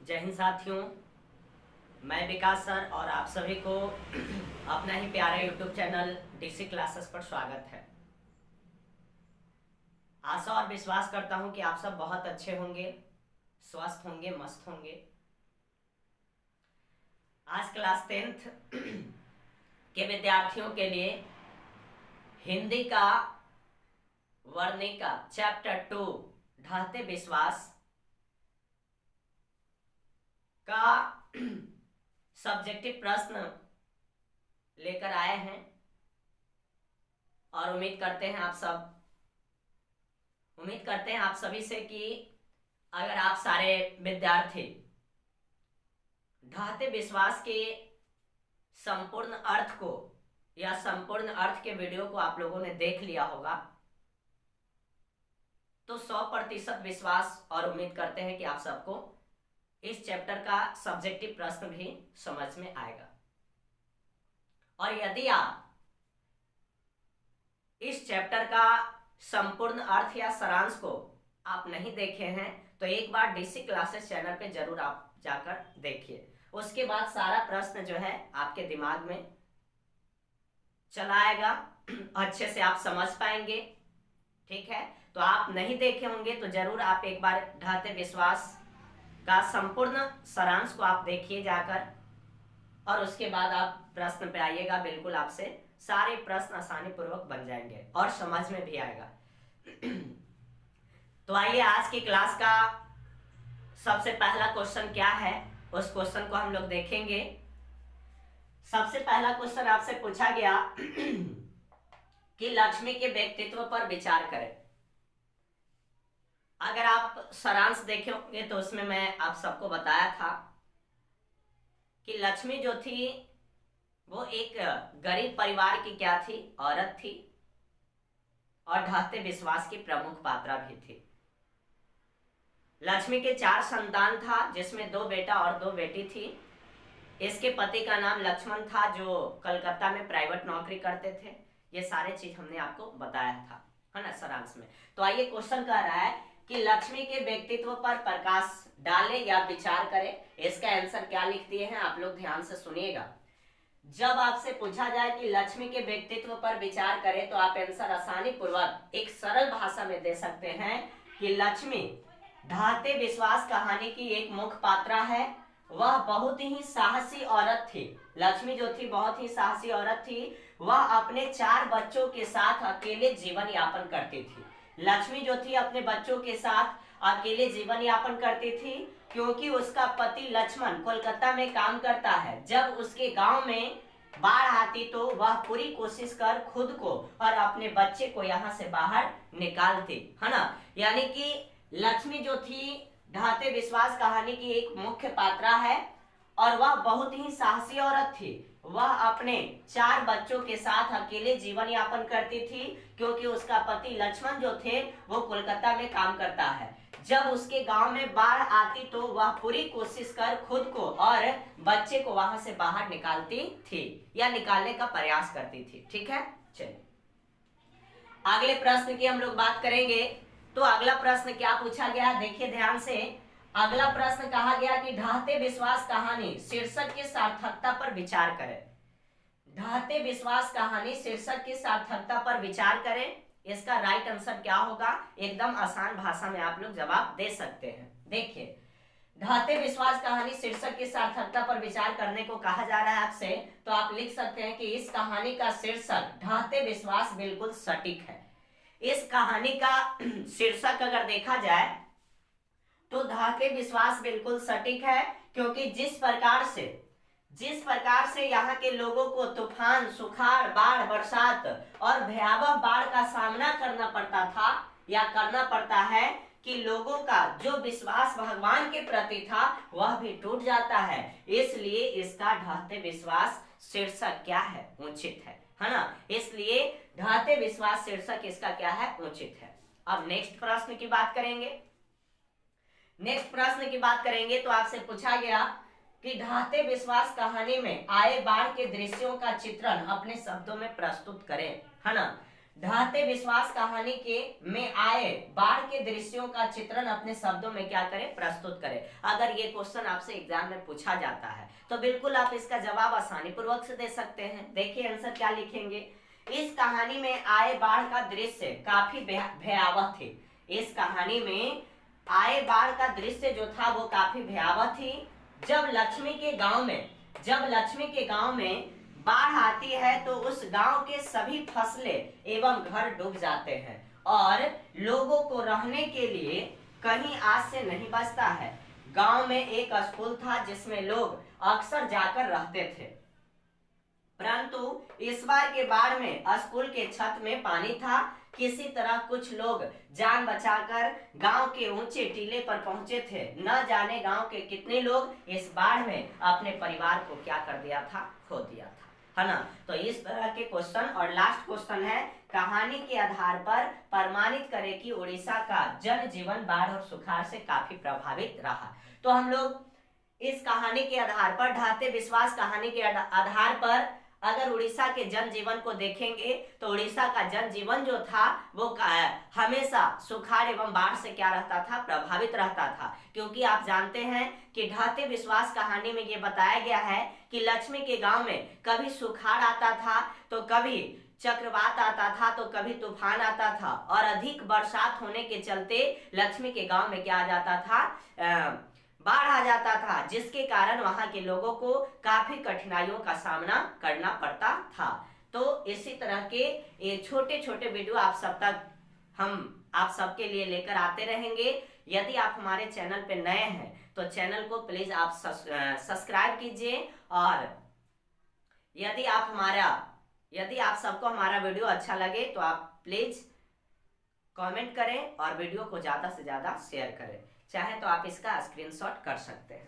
जय हिंद साथियों, मैं विकास सर और आप सभी को अपना ही प्यारा यूट्यूब चैनल डीसी क्लासेस पर स्वागत है। आशा और विश्वास करता हूं कि आप सब बहुत अच्छे होंगे, स्वस्थ होंगे, मस्त होंगे। आज क्लास 10th के विद्यार्थियों के लिए हिंदी का वर्णिका चैप्टर 2 ढाते विश्वास का सब्जेक्टिव प्रश्न लेकर आए हैं और उम्मीद करते हैं आप सभी से कि अगर आप सारे विद्यार्थी ढाते विश्वास के संपूर्ण अर्थ को या संपूर्ण अर्थ के वीडियो को आप लोगों ने देख लिया होगा तो 100% विश्वास और उम्मीद करते हैं कि आप सबको इस चैप्टर का सब्जेक्टिव प्रश्न भी समझ में आएगा। और यदि आप इस चैप्टर का संपूर्ण अर्थ या सारांश को आप नहीं देखे हैं तो एक बार डीसी क्लासेस चैनल पे जरूर आप जाकर देखिए। उसके बाद सारा प्रश्न जो है आपके दिमाग में चला आएगा, अच्छे से आप समझ पाएंगे। ठीक है, तो आप नहीं देखे होंगे तो जरूर आप एक बार ढाते विश्वास का संपूर्ण सारांश को आप देखिए जाकर, और उसके बाद आप प्रश्न पे आइएगा। बिल्कुल आपसे सारे प्रश्न आसानी पूर्वक बन जाएंगे और समझ में भी आएगा। तो आइए आज की क्लास का सबसे पहला क्वेश्चन क्या है उस क्वेश्चन को हम लोग देखेंगे। सबसे पहला क्वेश्चन आपसे पूछा गया कि लक्ष्मी के व्यक्तित्व पर विचार करें। अगर आप सारांश देखे होंगे तो उसमें मैं आप सबको बताया था कि लक्ष्मी जो थी वो एक गरीब परिवार की क्या थी, औरत थी और ढाते विश्वास की प्रमुख पात्रा भी थी। लक्ष्मी के 4 संतान था जिसमें 2 बेटा और 2 बेटी थी। इसके पति का नाम लक्ष्मण था जो कलकत्ता में प्राइवेट नौकरी करते थे। ये सारे चीज हमने आपको बताया था, है ना, सारांश में। तो आइए क्वेश्चन कह रहा है कि लक्ष्मी के व्यक्तित्व पर प्रकाश डालें या विचार करें। इसका आंसर क्या लिख दिए हैं आप लोग ध्यान से सुनिएगा। जब आपसे पूछा जाए कि लक्ष्मी के व्यक्तित्व पर विचार करें तो आप आंसर आसानी पूर्वक एक सरल भाषा में दे सकते हैं कि लक्ष्मी ढाते विश्वास कहानी की एक मुख्य पात्रा है। वह बहुत ही साहसी औरत थी। लक्ष्मी जो थी बहुत ही साहसी औरत थी। वह अपने 4 बच्चों के साथ अकेले जीवन यापन करती थी। लक्ष्मी जो थी अपने बच्चों के साथ अकेले जीवन यापन करती थी क्योंकि उसका पति लक्ष्मण कोलकाता में काम करता है। जब उसके गांव में बाढ़ आती तो वह पूरी कोशिश कर खुद को और अपने बच्चे को यहाँ से बाहर निकालती, है ना। यानी कि लक्ष्मी जो थी ढाते विश्वास कहानी की एक मुख्य पात्रा है और वह बहुत ही साहसी औरत थी। वह अपने 4 बच्चों के साथ अकेले जीवन यापन करती थी क्योंकि उसका पति लक्ष्मण जो थे वो कोलकाता में काम करता है। जब उसके गांव में बाढ़ आती तो वह पूरी कोशिश कर खुद को और बच्चे को वहां से बाहर निकालती थी या निकालने का प्रयास करती थी। ठीक है, चलिए अगले प्रश्न की हम लोग बात करेंगे। तो अगला प्रश्न क्या पूछा गया, देखिए ध्यान से। अगला प्रश्न कहा गया कि ढाते विश्वास कहानी शीर्षक की सार्थकता पर विचार करें। ढाते विश्वास कहानी शीर्षक की सार्थकता पर विचार करें। इसका राइट आंसर क्या होगा, एकदम आसान भाषा में आप लोग जवाब दे सकते हैं। देखिए, ढाते विश्वास कहानी शीर्षक की सार्थकता पर विचार करने को कहा जा रहा है आपसे, तो आप लिख सकते हैं कि इस कहानी का शीर्षक ढाते विश्वास बिल्कुल सटीक है। इस कहानी का शीर्षक अगर देखा जाए तो ढाते विश्वास बिल्कुल सटीक है क्योंकि जिस प्रकार से यहाँ के लोगों को तूफान, सुखाड़, बाढ़, बरसात और भयावह बाढ़ का सामना करना पड़ता था या करना पड़ता है कि लोगों का जो विश्वास भगवान के प्रति था वह भी टूट जाता है। इसलिए इसका ढाते विश्वास शीर्षक क्या है, उचित है ना। इसलिए ढाते विश्वास शीर्षक इसका क्या है, उचित है। अब नेक्स्ट प्रश्न की बात करेंगे तो आपसे पूछा गया कि ढाते विश्वास कहानी में आए बाढ़ के दृश्यों का चित्रण अपने शब्दों में प्रस्तुत करें, है ना। ढाते विश्वास कहानी के में आए बाढ़ के दृश्यों का चित्रण अपने शब्दों में क्या करें, प्रस्तुत करें। अगर ये क्वेश्चन आपसे एग्जाम में पूछा जाता है तो बिल्कुल आप इसका जवाब आसानी पूर्वक से दे सकते हैं। देखिए आंसर क्या लिखेंगे, इस कहानी में आए बाढ़ का दृश्य काफी भयावह थे। इस कहानी में आए बाढ़ का दृश्य जो था वो काफी भयावह थी। जब लक्ष्मी के गांव में बाढ़ आती है तो उस गांव के सभी फसलें एवं घर डूब जाते हैं और लोगों को रहने के लिए कहीं आज से नहीं बचता है। गांव में एक स्कूल था जिसमें लोग अक्सर जाकर रहते थे, परंतु इस बार के बाढ़ में स्कूल के छत में पानी था। किसी तरह कुछ लोग जान बचाकर गांव के ऊंचे टीले पर पहुंचे थे। न जाने गांव के कितने लोग इस बाढ़ में अपने परिवार को क्या कर दिया था, खो दिया था, है ना। तो इस तरह के क्वेश्चन। और लास्ट क्वेश्चन है, कहानी के आधार पर प्रमाणित करें कि उड़ीसा का जनजीवन बाढ़ और सुखाड़ से काफी प्रभावित रहा। तो हम लोग इस कहानी के आधार पर, ढाते विश्वास कहानी के आधार पर अगर उड़ीसा के जनजीवन को देखेंगे तो उड़ीसा का जनजीवन जो था वो हमेशा सुखाड़ एवं बाढ़ से क्या रहता था, प्रभावित रहता था। क्योंकि आप जानते हैं कि ढाते विश्वास कहानी में ये बताया गया है कि लक्ष्मी के गांव में कभी सुखाड़ आता था तो कभी चक्रवात आता था तो कभी तूफान आता था, और अधिक बरसात होने के चलते लक्ष्मी के गांव में क्या आ जाता था, बाढ़ आ जाता था, जिसके कारण वहां के लोगों को काफी कठिनाइयों का सामना करना पड़ता था। तो इसी तरह के ये छोटे छोटे वीडियो हम आप सबके लिए लेकर आते रहेंगे। यदि आप हमारे चैनल पे नए हैं तो चैनल को प्लीज आप सब्सक्राइब कीजिए, और यदि आप सबको हमारा वीडियो अच्छा लगे तो आप प्लीज कमेंट करें और वीडियो को ज्यादा से ज्यादा शेयर करें। चाहे तो आप इसका स्क्रीनशॉट कर सकते हैं।